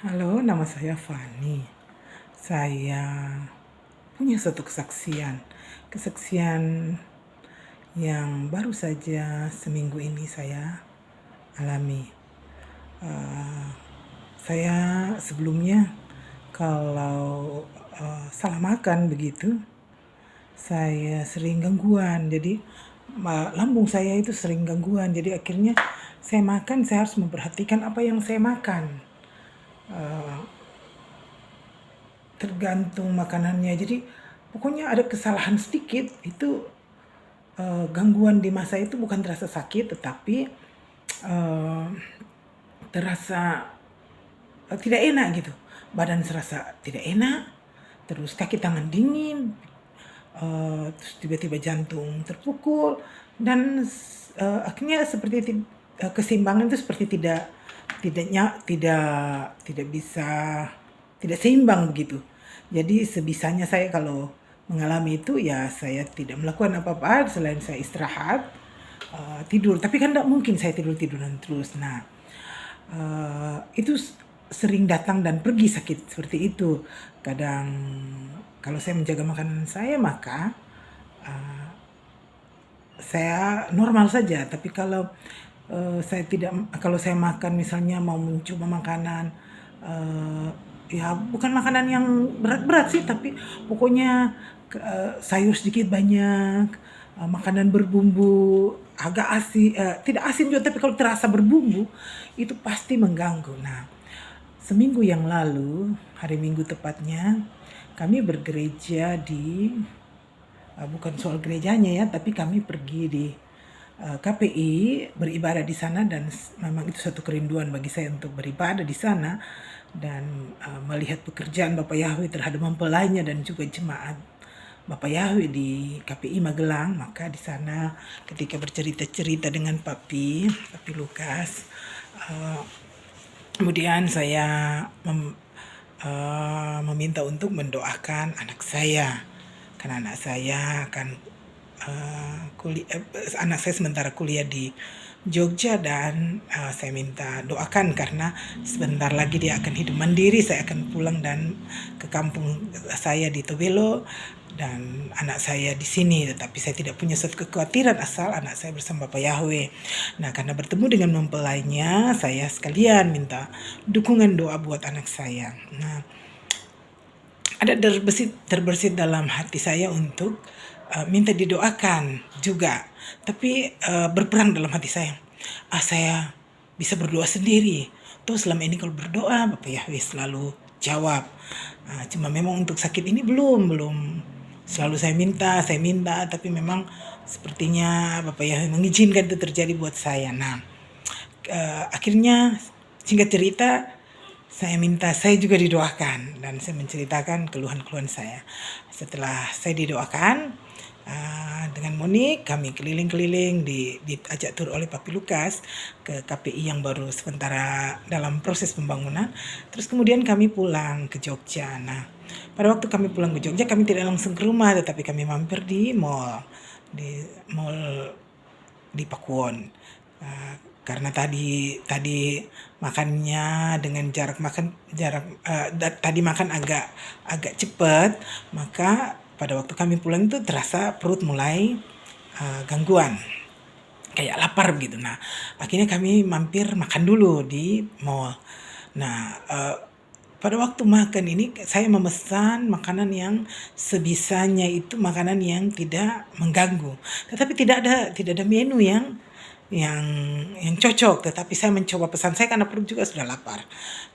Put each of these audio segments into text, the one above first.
Halo, nama saya Fani. Saya punya satu kesaksian yang baru saja seminggu ini saya alami. Eh, saya sebelumnya kalau salah makan begitu, saya sering gangguan. Jadi lambung saya itu sering gangguan. Jadi akhirnya saya harus memperhatikan apa yang saya makan. Eh, Tergantung makanannya. Jadi pokoknya ada kesalahan sedikit itu gangguan di masa itu bukan terasa sakit tetapi eh, terasa tidak enak gitu. Badan serasa tidak enak, terus kaki tangan dingin, terus tiba-tiba jantung terpukul dan akhirnya seperti keseimbangan itu seperti tidak bisa tidak seimbang begitu. Jadi sebisanya saya kalau mengalami itu ya saya tidak melakukan apa-apa selain saya istirahat, tidur. Tapi kan tidak mungkin saya tidur-tiduran terus. Nah, itu sering datang dan pergi sakit seperti itu. Kadang kalau saya menjaga makanan saya maka uh, saya normal saja. Tapi kalau saya makan misalnya mau mencoba makanan uh, ya bukan makanan yang berat-berat sih, tapi pokoknya sayur sedikit banyak, makanan berbumbu agak asin, tidak asin juga tapi kalau terasa berbumbu itu pasti mengganggu. Nah, seminggu yang lalu, hari Minggu tepatnya, kami bergereja di bukan soal gerejanya ya, tapi kami pergi di KPI beribadah di sana dan memang itu satu kerinduan bagi saya untuk beribadah di sana dan melihat pekerjaan Bapak Yahweh terhadap mempelainya dan juga jemaat Bapak Yahweh di KPI Magelang. Maka di sana ketika bercerita-cerita dengan Papi Lukas, uh, kemudian saya meminta untuk mendoakan anak saya karena anak saya sementara kuliah di Jogja dan saya minta doakan karena sebentar lagi dia akan hidup mandiri. Saya akan pulang dan ke kampung saya di Tobelo dan anak saya di sini, tetapi saya tidak punya suatu kekhawatiran asal anak saya bersama Bapak Yahweh. Nah, karena bertemu dengan mempelainya, saya sekalian minta dukungan doa buat anak saya. Nah, ada terbersit dalam hati saya untuk minta didoakan juga, tapi berperang dalam hati saya. Saya bisa berdoa sendiri. Tuh selama ini kalau berdoa Bapak Yahweh selalu jawab. Cuma memang untuk sakit ini belum selalu saya minta, tapi memang sepertinya Bapak Yahweh mengizinkan itu terjadi buat saya. Nah, akhirnya singkat cerita saya minta saya juga didoakan dan saya menceritakan keluhan-keluhan saya. Setelah saya didoakan dengan Monik, kami keliling-keliling diajak tur oleh Papi Lukas ke KPI yang baru sementara dalam proses pembangunan. Terus kemudian kami pulang ke Jogja. Nah, pada waktu kami pulang ke Jogja kami tidak langsung ke rumah tetapi kami mampir di mall di Pakuwon. Karena tadi makannya dengan tadi makan agak cepat, maka pada waktu kami pulang itu terasa perut mulai gangguan, kayak lapar gitu. Nah, akhirnya kami mampir makan dulu di mall. Nah, pada waktu makan ini saya memesan makanan yang sebisanya itu makanan yang tidak mengganggu. Tetapi tidak ada menu yang yang cocok, tetapi saya mencoba pesan saya karena perut juga sudah lapar.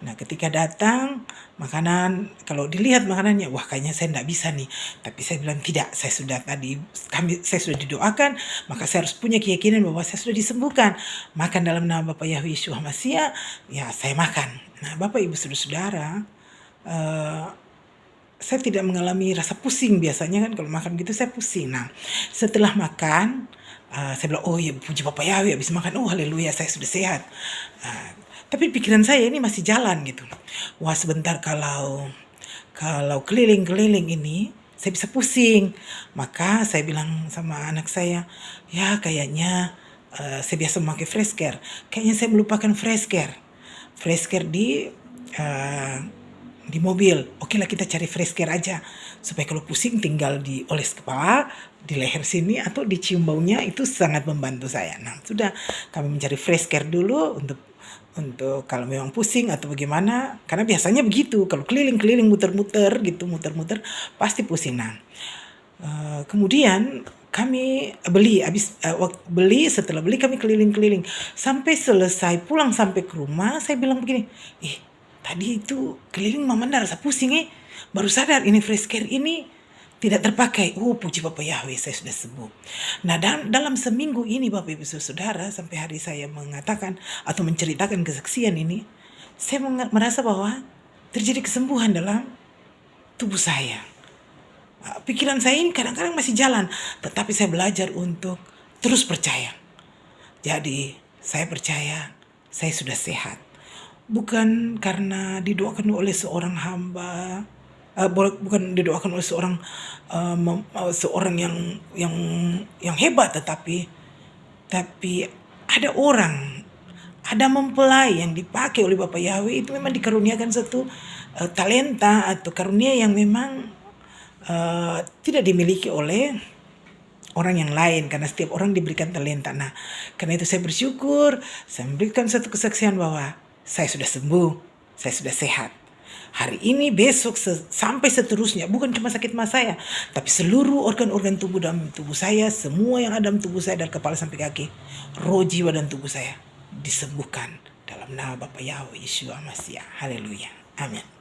Nah, ketika datang makanan, kalau dilihat makanannya, wah kayaknya saya tidak bisa nih. Tapi saya bilang tidak, saya sudah didoakan, maka saya harus punya keyakinan bahwa saya sudah disembuhkan. Makan dalam nama Bapak Yahweh Yeshua Mashiach, ya saya makan. Nah, Bapak Ibu Saudara-saudara, eh, saya tidak mengalami rasa pusing. Biasanya kan kalau makan gitu saya pusing. Nah, setelah makan, saya bilang, oh ya puji Bapak Yahweh, habis makan, oh haleluya saya sudah sehat. Uh, tapi pikiran saya ini masih jalan gitu. Wah sebentar kalau keliling-keliling ini saya bisa pusing. Maka saya bilang sama anak saya, ya kayaknya saya biasa memakai fresh care. Kayaknya saya melupakan fresh care di eh, di mobil, oke lah kita cari fresh care aja supaya kalau pusing tinggal dioles kepala, di leher sini atau dicium baunya, itu sangat membantu saya. Nah, sudah kami mencari fresh care dulu untuk kalau memang pusing atau bagaimana, karena biasanya begitu kalau keliling-keliling muter-muter gitu, muter-muter pasti pusing. Nah, kemudian kami setelah beli kami keliling-keliling sampai selesai, pulang sampai ke rumah saya bilang begini, tadi itu keliling mama ndak rasa pusing, baru sadar ini fresh care ini tidak terpakai. Puji Bapak Yahweh, saya sudah sembuh. Nah, dalam seminggu ini Bapak Ibu Saudara, sampai hari saya mengatakan atau menceritakan kesaksian ini, saya merasa bahwa terjadi kesembuhan dalam tubuh saya. Pikiran saya ini kadang-kadang masih jalan, tetapi saya belajar untuk terus percaya. Jadi saya percaya saya sudah sehat. Bukan karena didoakan oleh seorang hamba, bukan didoakan oleh seorang yang hebat, tetapi ada mempelai yang dipakai oleh Bapak Yahweh, itu memang dikaruniakan satu talenta atau karunia yang memang tidak dimiliki oleh orang yang lain, karena setiap orang diberikan talenta. Nah, karena itu saya bersyukur, saya memberikan satu kesaksian bahwa saya sudah sembuh, saya sudah sehat. Hari ini, besok, sampai seterusnya, bukan cuma sakit mah saya, tapi seluruh organ-organ tubuh dalam tubuh saya, semua yang ada dalam tubuh saya dari kepala sampai kaki, roh, jiwa, dan tubuh saya disembuhkan dalam nama Bapa Yahweh Yeshua Mashiach. Haleluya. Amin.